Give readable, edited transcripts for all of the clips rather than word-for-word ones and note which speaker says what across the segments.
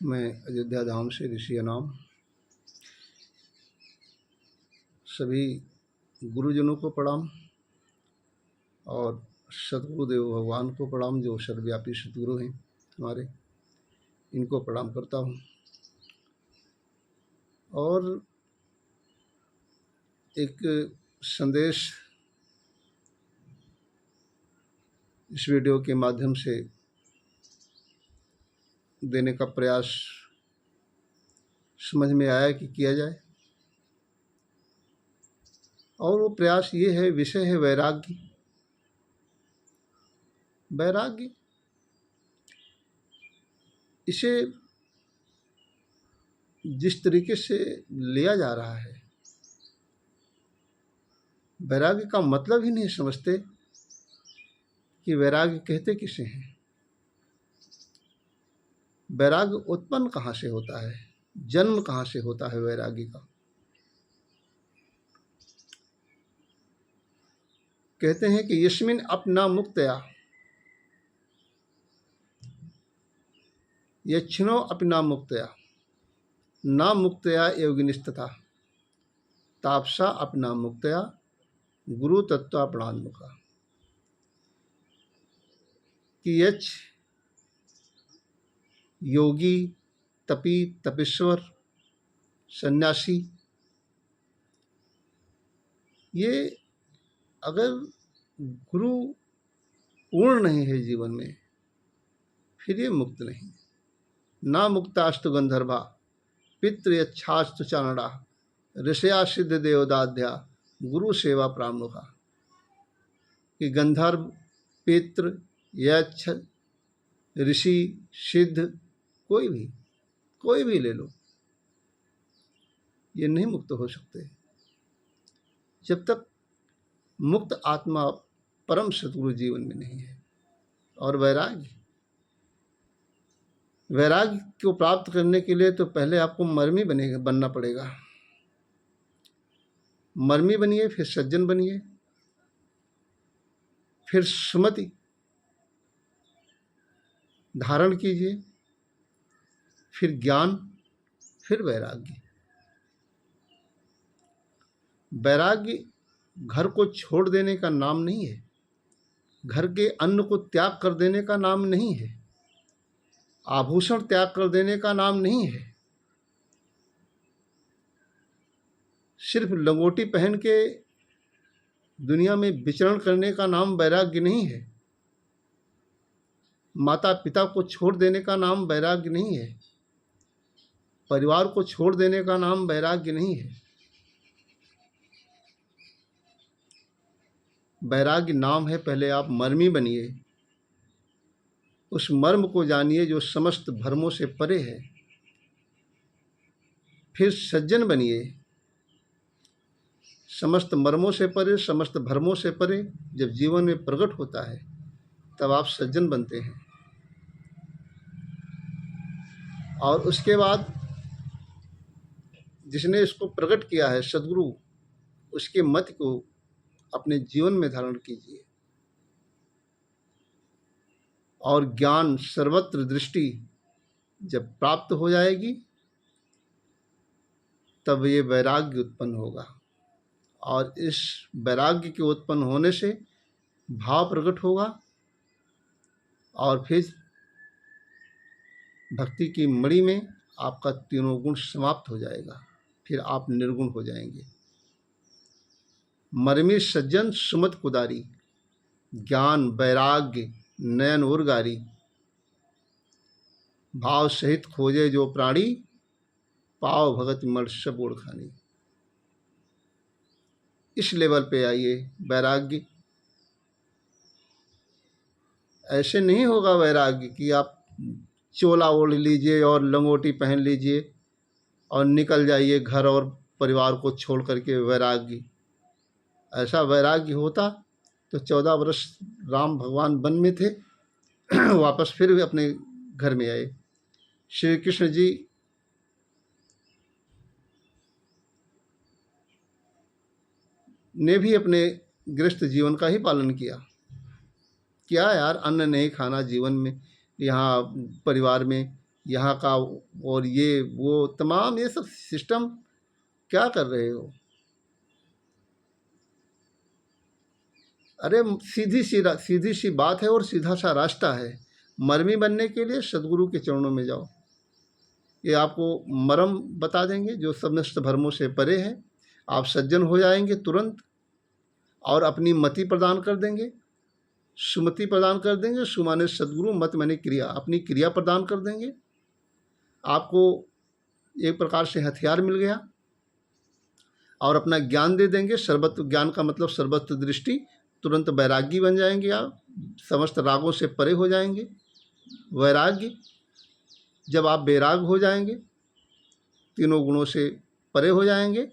Speaker 1: मैं अयोध्या धाम से ऋषि अनाम सभी गुरुजनों को प्रणाम और सतगुरुदेव भगवान को प्रणाम, जो सर्वव्यापी सतगुरु हैं हमारे, इनको प्रणाम करता हूँ। और एक संदेश इस वीडियो के माध्यम से देने का प्रयास समझ में आया कि किया जाए, और वो प्रयास ये है, विषय है वैराग्य। वैराग्य, इसे जिस तरीके से लिया जा रहा है, वैराग्य का मतलब ही नहीं समझते कि वैराग्य कहते किसे हैं, वैराग्य उत्पन्न कहाँ से होता है, जन्म कहाँ से होता है वैराग्य का। कहते हैं कि यस्मिन अपना मुक्तया यक्षिणो अपना मुक्तया ना मुक्तया योगिनिस्तथा तापसा अपना मुक्तया गुरु तत्व प्रणान्मुखा। कि यक्ष, योगी, तपी, तपेश्वर, सन्यासी, ये अगर गुरु पूर्ण नहीं है जीवन में, फिर ये मुक्त नहीं। ना मुक्तास्तु गंधर्वा पितृ यच्छास्तु चारणा ऋषया सिद्ध देवदाध्या गुरु सेवा प्रामुखा। कि गंधर्व, पितृ, यक्ष, ऋषि, सिद्ध, कोई भी ले लो, ये नहीं मुक्त हो सकते जब तक मुक्त आत्मा परम सतगुरु जीवन में नहीं है। और वैराग्य को प्राप्त करने के लिए तो पहले आपको मर्मी बनना पड़ेगा। मर्मी बनिए, फिर सज्जन बनिए, फिर सुमति धारण कीजिए, फिर ज्ञान, फिर वैराग्य। वैराग्य घर को छोड़ देने का नाम नहीं है, घर के अन्न को त्याग कर देने का नाम नहीं है, आभूषण त्याग कर देने का नाम नहीं है, सिर्फ लंगोटी पहन के दुनिया में विचरण करने का नाम वैराग्य नहीं है, माता पिता को छोड़ देने का नाम वैराग्य नहीं है, परिवार को छोड़ देने का नाम वैराग्य नहीं है। वैराग्य नाम है, पहले आप मर्मी बनिए, उस मर्म को जानिए जो समस्त भ्रमों से परे है, फिर सज्जन बनिए, समस्त मर्मों से परे, समस्त भ्रमों से परे जब जीवन में प्रकट होता है तब आप सज्जन बनते हैं। और उसके बाद जिसने इसको प्रकट किया है सद्गुरु, उसके मत को अपने जीवन में धारण कीजिए। और ज्ञान सर्वत्र दृष्टि जब प्राप्त हो जाएगी तब ये वैराग्य उत्पन्न होगा, और इस वैराग्य के उत्पन्न होने से भाव प्रकट होगा, और फिर भक्ति की मणि में आपका तीनों गुण समाप्त हो जाएगा, फिर आप निर्गुण हो जाएंगे। मर्मी सज्जन सुमत कुदारी, ज्ञान वैराग्य नयन उर्गारी, भाव सहित खोजे जो प्राणी पाव भगत मर्ष बोड़ खानी। इस लेवल पे आइए वैराग्य। ऐसे नहीं होगा वैराग्य कि आप चोला ओढ़ लीजिए और लंगोटी पहन लीजिए और निकल जाइए घर और परिवार को छोड़ करके। वैराग्य, ऐसा वैराग्य होता तो 14 वर्ष राम भगवान वन में थे, वापस फिर भी अपने घर में आए। श्री कृष्ण जी ने भी अपने गृहस्थ जीवन का ही पालन किया। क्या यार, अन्न नहीं खाना जीवन में, यहाँ परिवार में यहाँ का और ये वो तमाम ये सब सिस्टम क्या कर रहे हो? अरे सीधी सी बात है और सीधा सा रास्ता है। मरमी बनने के लिए सदगुरु के चरणों में जाओ। ये आपको मरम बता देंगे जो समस्त भरमों से परे है। आप सज्जन हो जाएंगे तुरंत और अपनी मति प्रदान कर देंगे, सुमति प्रदान कर देंगे। सु माने सदगुरु, मत माने क्रिया, अपनी क्रिया प्रदान कर देंगे। आपको एक प्रकार से हथियार मिल गया और अपना ज्ञान दे देंगे। सर्वत्र ज्ञान का मतलब सर्वत्र दृष्टि। तुरंत वैरागी बन जाएंगे आप, समस्त रागों से परे हो जाएंगे। वैराग्य, जब आप वैराग हो जाएंगे, तीनों गुणों से परे हो जाएंगे,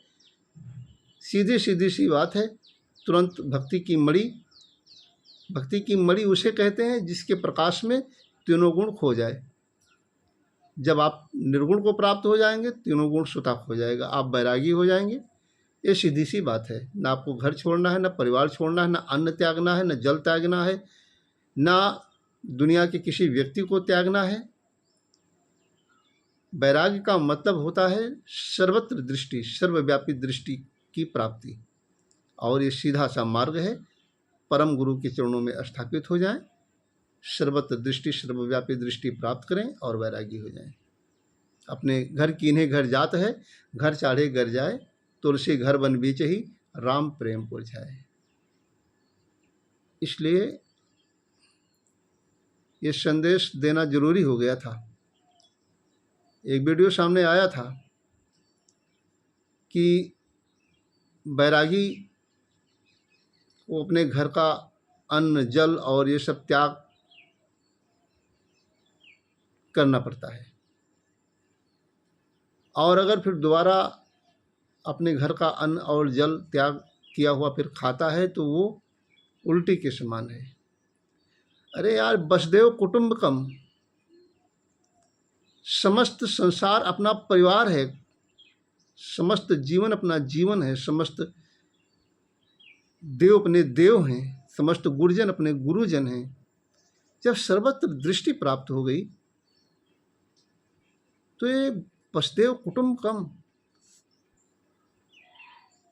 Speaker 1: सीधी सीधी सी बात है। तुरंत भक्ति की मणि उसे कहते हैं जिसके प्रकाश में तीनों गुण खो जाए। जब आप निर्गुण को प्राप्त हो जाएंगे, तीनों गुण स्वतः हो जाएगा, आप वैरागी हो जाएंगे। ये सीधी सी बात है। ना आपको घर छोड़ना है, ना परिवार छोड़ना है, ना अन्न त्यागना है, ना जल त्यागना है, ना दुनिया के किसी व्यक्ति को त्यागना है। वैराग्य का मतलब होता है सर्वत्र दृष्टि, सर्वव्यापी दृष्टि की प्राप्ति। और ये सीधा सा मार्ग है। परम गुरु के चरणों में स्थापित हो जाएं, सर्वत्र दृष्टि, सर्वव्यापी दृष्टि प्राप्त करें और वैरागी हो जाएं। अपने घर कीन्हे घर जात है, घर चाढ़े घर जाए, तुलसी घर बन बीच ही, राम प्रेम पुरझाए। इसलिए ये संदेश देना जरूरी हो गया था। एक वीडियो सामने आया था कि बैरागी को अपने घर का अन्न, जल और ये सब त्याग करना पड़ता है, और अगर फिर दोबारा अपने घर का अन्न और जल त्याग किया हुआ फिर खाता है तो वो उल्टी के समान है। अरे यार, वसुदेव कुटुंबकम, समस्त संसार अपना परिवार है, समस्त जीवन अपना जीवन है, समस्त देव अपने देव हैं, समस्त गुरुजन अपने गुरुजन हैं। जब सर्वत्र दृष्टि प्राप्त हो गई तो ये वसुदेव कुटुंबकम,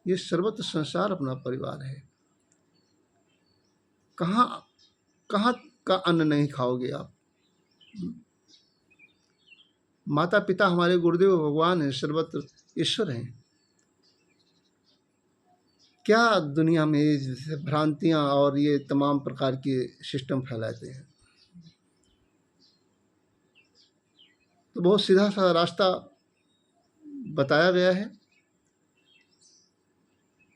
Speaker 1: ये सर्वत्र संसार अपना परिवार है। कहाँ कहाँ का अन्न नहीं खाओगे आप? माता पिता हमारे गुरुदेव भगवान हैं, सर्वत्र ईश्वर हैं। क्या दुनिया में जैसे भ्रांतियाँ और ये तमाम प्रकार के सिस्टम फैलाते हैं। तो बहुत सीधा सा रास्ता बताया गया है।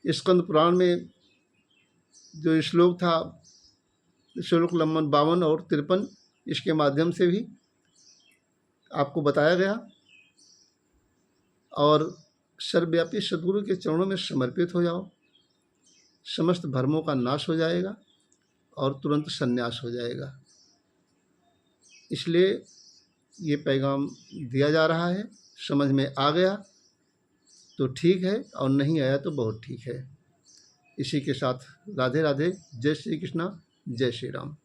Speaker 1: स्कंद पुराण में जो श्लोक था, श्लोक नंबर 52 और 53, इसके माध्यम से भी आपको बताया गया। और सर्वव्यापी सद्गुरु के चरणों में समर्पित हो जाओ, समस्त भ्रमों का नाश हो जाएगा और तुरंत संन्यास हो जाएगा। इसलिए ये पैगाम दिया जा रहा है। समझ में आ गया तो ठीक है, और नहीं आया तो बहुत ठीक है। इसी के साथ राधे राधे। जय श्री कृष्णा, जय श्री राम।